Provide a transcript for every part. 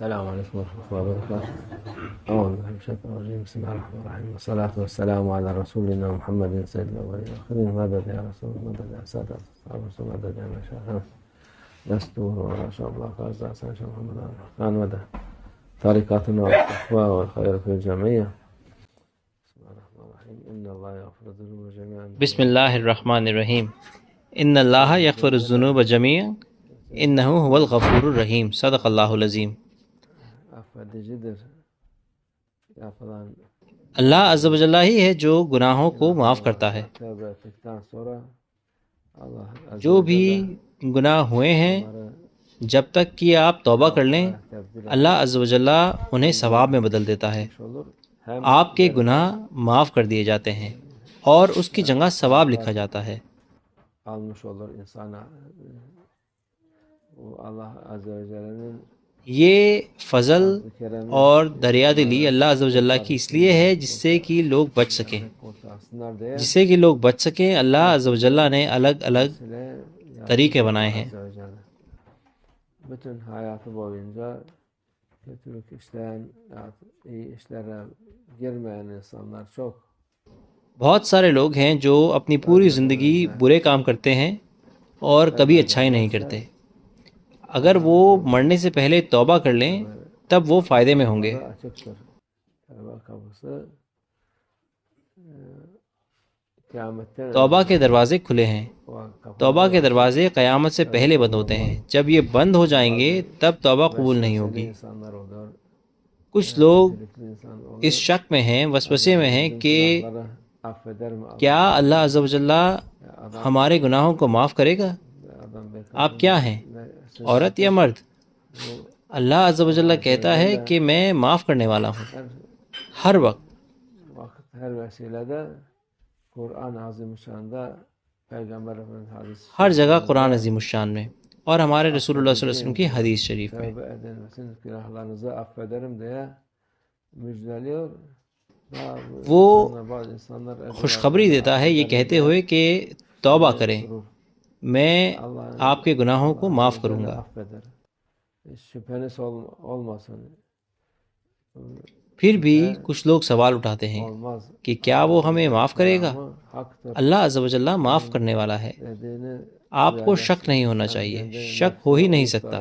السلام عليكم ورحمة الله وبركاته. أعوذ بالله من الشيطان الرجيم. بسم الله الرحمن الرحيم، والصلاة والسلام على رسولنا محمد سيد الأولين والآخرين. مدد يا رسول، مدد يا سادة أصحاب الرسول، مدد يا مشايخنا نستور ولا شاء الله فاز أحسن شيخ محمد كان مدى طريقاتنا والتقوى والخير في الجميع. بسم الله الرحمن الرحيم. إن الله يغفر الذنوب جميعا. بسم اللہ الرحمن الرحیم. ان اللہ یغفر الذنوب جميعا انہ هو الغفور الرحیم. صدق اللہ العظیم. اللہ عز و جل ہی ہے جو گناہوں کو معاف کرتا ہے. جو بھی گناہ ہوئے ہیں جب تک کہ آپ توبہ کر لیں اللہ عز و جل انہیں ثواب میں بدل دیتا ہے. آپ کے گناہ معاف کر دیے جاتے ہیں اور اس کی جگہ ثواب لکھا جاتا ہے. یہ فضل اور دریا دلی اللہ عز و جل کی اس لیے ہے جس سے کہ لوگ بچ سکیں. اللہ عز و جل نے الگ الگ طریقے بنائے ہیں. bütün hayatı boyunca kötülük işleyen, iyi işlere girmeyen insanlar çok. بہت سارے لوگ ہیں جو اپنی پوری زندگی برے کام کرتے ہیں اور کبھی اچھائی نہیں کرتے. اگر وہ مرنے سے پہلے توبہ کر لیں تب وہ فائدے میں ہوں گے. توبہ کے دروازے کھلے ہیں. توبہ کے دروازے قیامت سے پہلے بند ہوتے ہیں. جب یہ بند ہو جائیں گے تب توبہ قبول نہیں ہوگی. کچھ لوگ اس شک میں ہیں، وسوسے میں ہیں کہ کیا اللہ عز و جل ہمارے گناہوں کو معاف کرے گا؟ آپ کیا ہیں، عورت یا مرد؟ اللہ عز و جل کہتا ہے کہ میں معاف کرنے والا ہوں ہر وقت. ہر جگہ قرآن عظیم الشان میں اور ہمارے رسول اللہ صلی اللہ علیہ وسلم کی حدیث شریف میں. وہ خوشخبری دیتا ہے یہ کہتے ہوئے کہ توبہ کریں، میں آپ کے گناہوں کو معاف کروں گا. پھر بھی کچھ لوگ سوال اٹھاتے ہیں کہ کیا وہ ہمیں معاف کرے گا؟ اللہ عز و جل معاف کرنے والا ہے. آپ کو شک نہیں ہونا چاہیے، شک ہو ہی نہیں سکتا.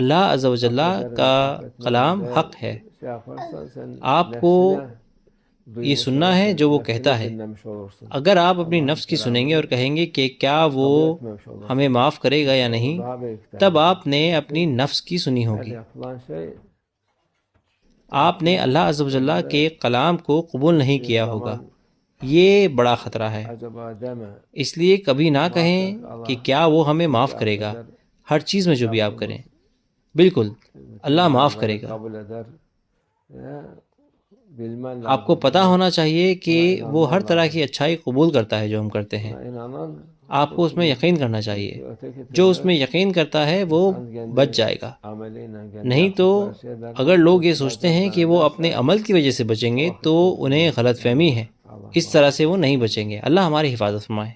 اللہ عز و جل کا کلام حق ہے. آپ کو یہ سننا ہے جو وہ کہتا ہے. اگر آپ اپنی نفس کی سنیں گے اور کہیں گے کہ کیا وہ ہمیں معاف کرے گا یا نہیں، تب آپ نے اپنی نفس کی سنی ہوگی. آپ نے اللہ عز و جل کے کلام کو قبول نہیں کیا ہوگا. یہ بڑا خطرہ ہے. اس لیے کبھی نہ کہیں کہ کیا وہ ہمیں معاف کرے گا. ہر چیز میں جو بھی آپ کریں بالکل اللہ معاف کرے گا. آپ کو پتہ ہونا چاہیے کہ وہ ہر طرح کی اچھائی قبول کرتا ہے جو ہم کرتے ہیں. آپ کو اس میں یقین کرنا چاہیے. جو اس میں یقین کرتا ہے وہ بچ جائے گا. نہیں تو اگر لوگ یہ سوچتے ہیں کہ وہ اپنے عمل کی وجہ سے بچیں گے تو انہیں غلط فہمی ہے. اس طرح سے وہ نہیں بچیں گے. اللہ ہماری حفاظت فرمائے.